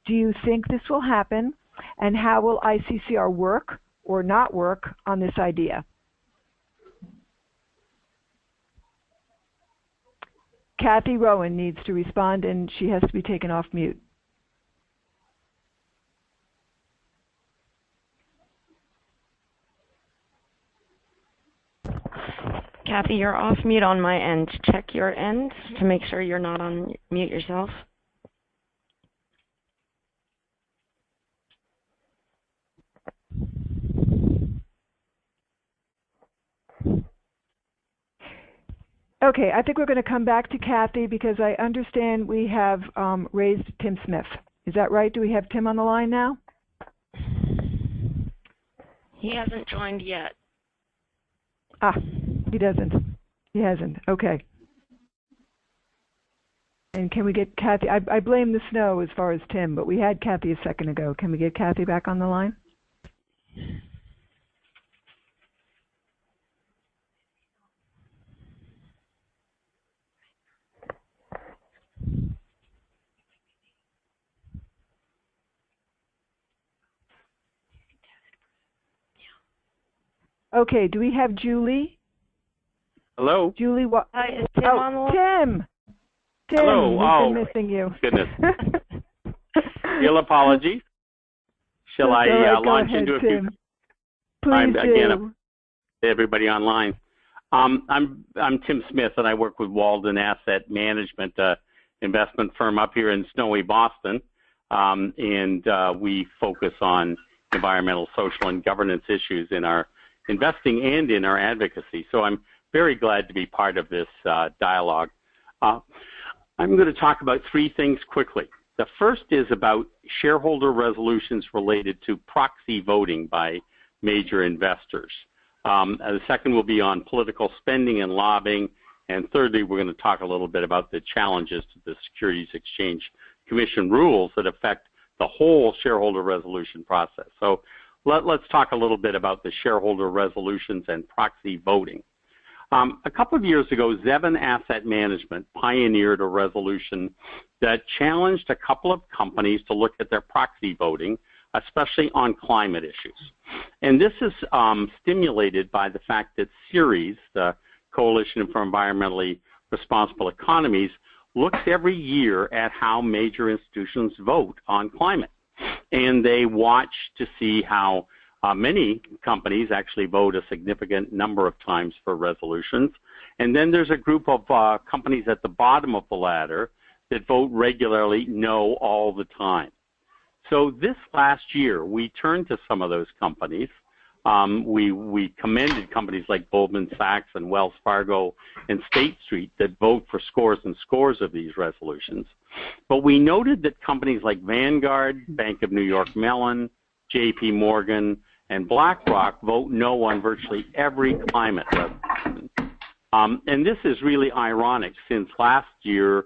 Do you think this will happen? And how will ICCR work or not work on this idea? Cathy Rowan needs to respond, and she has to be taken off mute. Cathy, you're off mute on my end. Check your end to make sure you're not on mute yourself. Okay, I think we're going to come back to Cathy because I understand we have raised Tim Smith. Is that right? Do we have Tim on the line now? He hasn't joined yet. Ah, he doesn't. He hasn't. Okay. And can we get Cathy? I blame the snow as far as Tim, but we had Cathy a second ago. Can we get Cathy back on the line? Okay, do we have Julie? Hello? Julie, what? Hi, is Tim on the line? Tim! Tim, Hello. we've been missing you. Goodness. Real apologies. Shall I launch ahead, into a Tim. few? Please do. Again, everybody online. I'm Tim Smith, and I work with Walden Asset Management, investment firm up here in snowy Boston, and we focus on environmental, social, and governance issues in our investing and in our advocacy. So I'm very glad to be part of this dialogue. I'm going to talk about three things quickly. The first is about shareholder resolutions related to proxy voting by major investors. The second will be on political spending and lobbying. And thirdly, we're going to talk a little bit about the challenges to the Securities Exchange Commission rules that affect the whole shareholder resolution process. So let's talk a little bit about the shareholder resolutions and proxy voting. A couple of years ago, Zevin Asset Management pioneered a resolution that challenged a couple of companies to look at their proxy voting, especially on climate issues. And this is stimulated by the fact that Ceres, the Coalition for Environmentally Responsible Economies, looks every year at how major institutions vote on climate. And they watch to see how many companies actually vote a significant number of times for resolutions. And then there's a group of companies at the bottom of the ladder that vote regularly, no, all the time. So this last year, we turned to some of those companies. We commended companies like Goldman Sachs and Wells Fargo and State Street that vote for scores and scores of these resolutions. But we noted that companies like Vanguard, Bank of New York Mellon, JP Morgan, and BlackRock vote no on virtually every climate resolution. And this is really ironic since last year,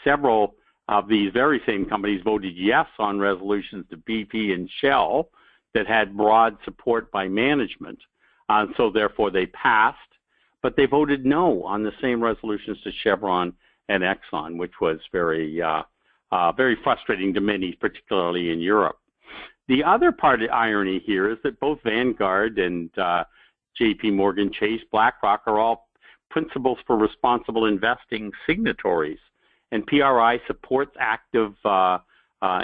several of these very same companies voted yes on resolutions to BP and Shell that had broad support by management. So therefore they passed, but they voted no on the same resolutions to Chevron and Exxon, which was very frustrating to many, particularly in Europe. The other part of the irony here is that both Vanguard and JP Morgan Chase, BlackRock are all Principles for Responsible Investing signatories, and PRI supports active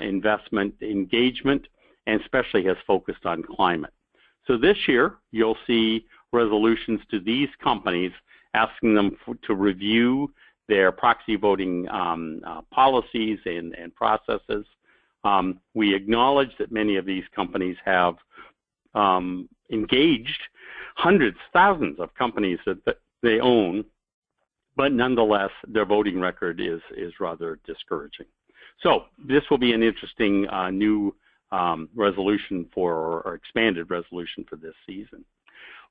investment engagement and especially has focused on climate. So this year, you'll see resolutions to these companies asking them to review their proxy voting policies and processes. We acknowledge that many of these companies have engaged hundreds, thousands of companies that they own, but nonetheless, their voting record is rather discouraging. So this will be an interesting new resolution or expanded resolution for this season.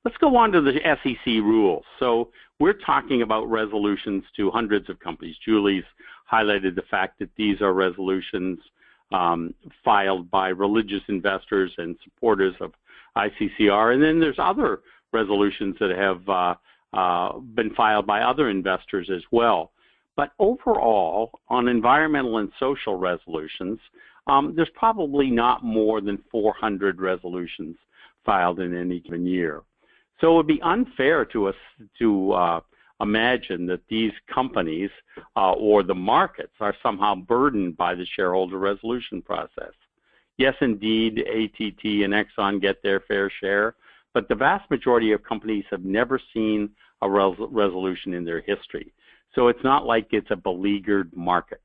Let's go on to the SEC rules. So we're talking about resolutions to hundreds of companies. Julie's highlighted the fact that these are resolutions filed by religious investors and supporters of ICCR. And then there's other resolutions that have been filed by other investors as well. But overall, on environmental and social resolutions, there's probably not more than 400 resolutions filed in any given year. So it would be unfair to us to imagine that these companies or the markets are somehow burdened by the shareholder resolution process. Yes, indeed, ATT and Exxon get their fair share, but the vast majority of companies have never seen a resolution in their history. So it's not like it's a beleaguered market.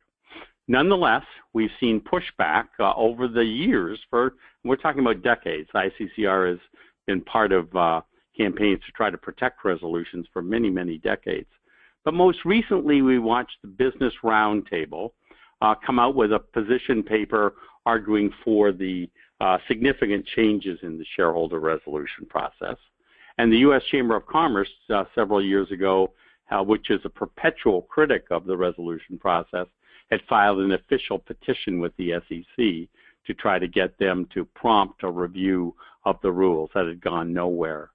Nonetheless, we've seen pushback over the years we're talking about decades. ICCR has been part of campaigns to try to protect resolutions for many, many decades. But most recently, we watched the Business Roundtable come out with a position paper arguing for the significant changes in the shareholder resolution process. And the U.S. Chamber of Commerce several years ago, which is a perpetual critic of the resolution process, had filed an official petition with the SEC to try to get them to prompt a review of the rules. That had gone nowhere.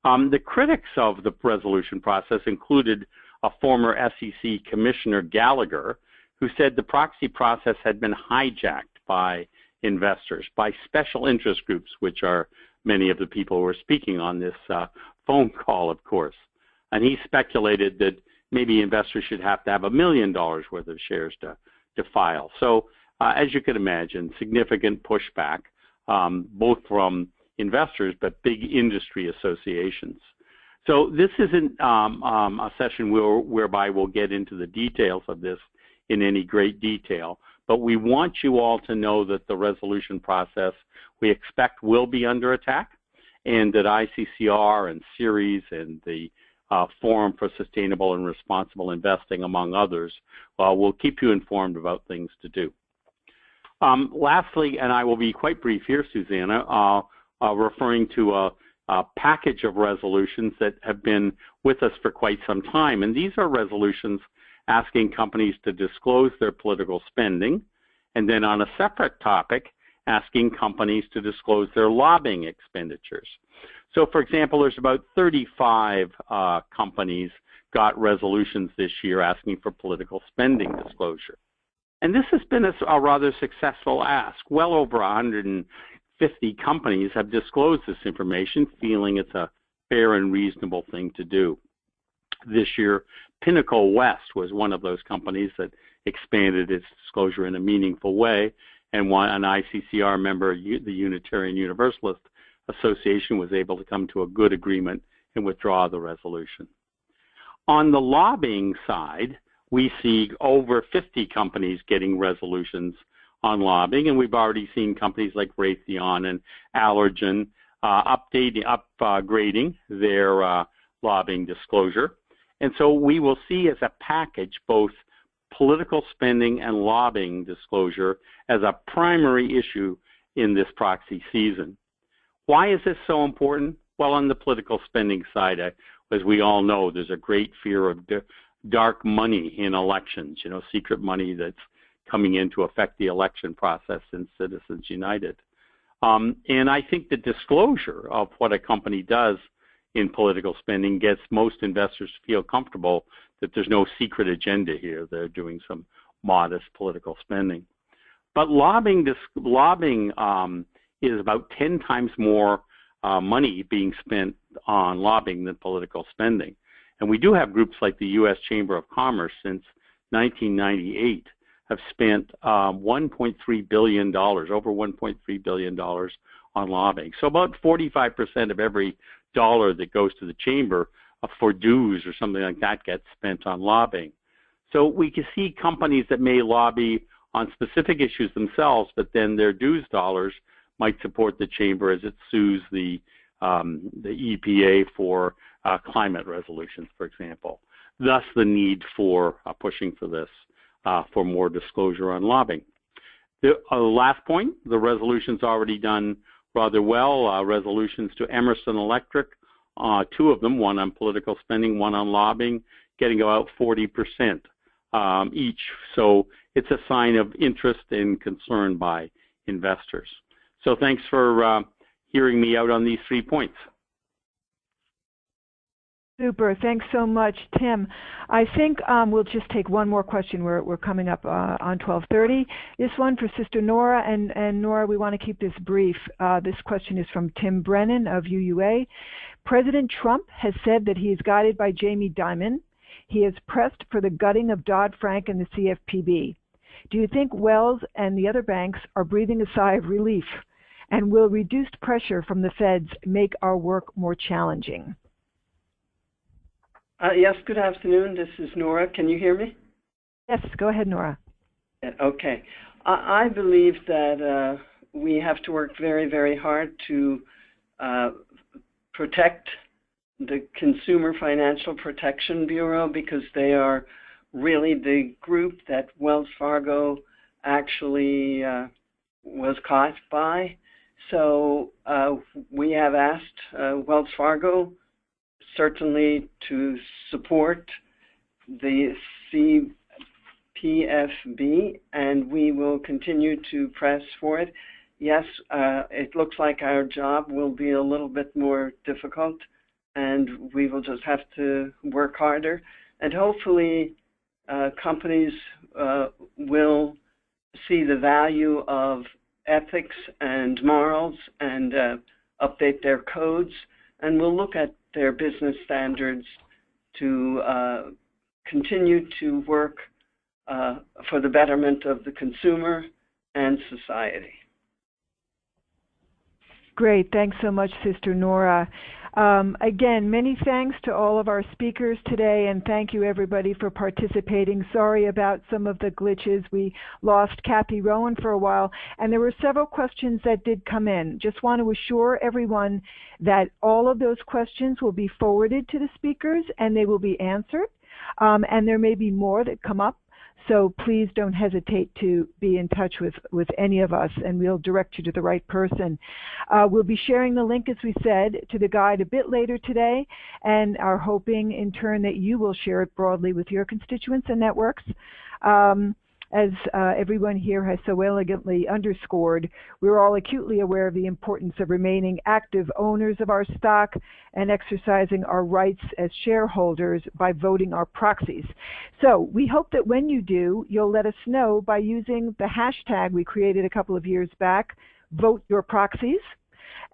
The critics of the resolution process included a former SEC Commissioner Gallagher, who said the proxy process had been hijacked by investors, by special interest groups, which are many of the people who are speaking on this phone call, of course. And he speculated that maybe investors should have to have $1 million worth of shares to file. So as you can imagine, significant pushback, both from investors but big industry associations. So this isn't a session whereby we'll get into the details of this in any great detail, but we want you all to know that the resolution process we expect will be under attack, and that ICCR and Ceres and the Forum for Sustainable and Responsible Investing, among others. We'll keep you informed about things to do. Lastly, and I will be quite brief here, Susanna, referring to a package of resolutions that have been with us for quite some time. And these are resolutions asking companies to disclose their political spending, and then on a separate topic, asking companies to disclose their lobbying expenditures. So, for example, there's about 35 companies got resolutions this year asking for political spending disclosure. And this has been a rather successful ask. Well over 150 companies have disclosed this information, feeling it's a fair and reasonable thing to do. This year, Pinnacle West was one of those companies that expanded its disclosure in a meaningful way, and an ICCR member, the Unitarian Universalist Association, was able to come to a good agreement and withdraw the resolution. On the lobbying side, we see over 50 companies getting resolutions on lobbying, and we've already seen companies like Raytheon and Allergen upgrading their lobbying disclosure. And so we will see as a package both political spending and lobbying disclosure as a primary issue in this proxy season. Why is this so important? Well, on the political spending side, as we all know, there's a great fear of dark money in elections, secret money that's coming in to affect the election process in Citizens United. And I think the disclosure of what a company does in political spending gets most investors to feel comfortable that there's no secret agenda here. They're doing some modest political spending. But lobbying is about 10 times more money being spent on lobbying than political spending. And we do have groups like the U.S. Chamber of Commerce since 1998 have spent $1.3 billion, over $1.3 billion on lobbying. So about 45% of every dollar that goes to the chamber for dues or something like that gets spent on lobbying. So we can see companies that may lobby on specific issues themselves, but then their dues dollars might support the chamber as it sues the EPA for climate resolutions, for example. Thus the need for pushing for this, for more disclosure on lobbying. The last point, the resolution's already done rather well. Resolutions to Emerson Electric, two of them, one on political spending, one on lobbying, getting about 40% each. So it's a sign of interest and concern by investors. So thanks for hearing me out on these 3 points. Super. Thanks so much, Tim. I think we'll just take one more question. We're coming up on 12:30. This one for Sister Nora. And Nora, we want to keep this brief. This question is from Tim Brennan of UUA. President Trump has said that he is guided by Jamie Dimon. He has pressed for the gutting of Dodd-Frank and the CFPB. Do you think Wells and the other banks are breathing a sigh of relief? And will reduced pressure from the feds make our work more challenging? Yes, good afternoon. This is Nora. Can you hear me? Yes, go ahead, Nora. Okay. I believe that we have to work very, very hard to protect the Consumer Financial Protection Bureau, because they are really the group that Wells Fargo actually was caught by. So we have asked Wells Fargo certainly to support the CPFB, and we will continue to press for it. Yes, it looks like our job will be a little bit more difficult, and we will just have to work harder. And hopefully companies will see the value of ethics and morals and update their codes, and will look at their business standards to continue to work for the betterment of the consumer and society. Great. Thanks so much, Sister Nora. Again, many thanks to all of our speakers today, and thank you everybody for participating. Sorry about some of the glitches. We lost Cathy Rowan for a while, and there were several questions that did come in. Just want to assure everyone that all of those questions will be forwarded to the speakers and they will be answered. And there may be more that come up. So please don't hesitate to be in touch with any of us, and we'll direct you to the right person. We'll be sharing the link, as we said, to the guide a bit later today, and are hoping in turn that you will share it broadly with your constituents and networks. As everyone here has so elegantly underscored, we're all acutely aware of the importance of remaining active owners of our stock and exercising our rights as shareholders by voting our proxies. So we hope that when you do, you'll let us know by using the hashtag we created a couple of years back, Vote Your Proxies,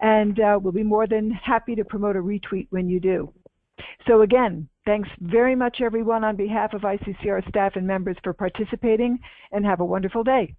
and we'll be more than happy to promote a retweet when you do. So again, thanks very much, everyone, on behalf of ICCR staff and members for participating, and have a wonderful day.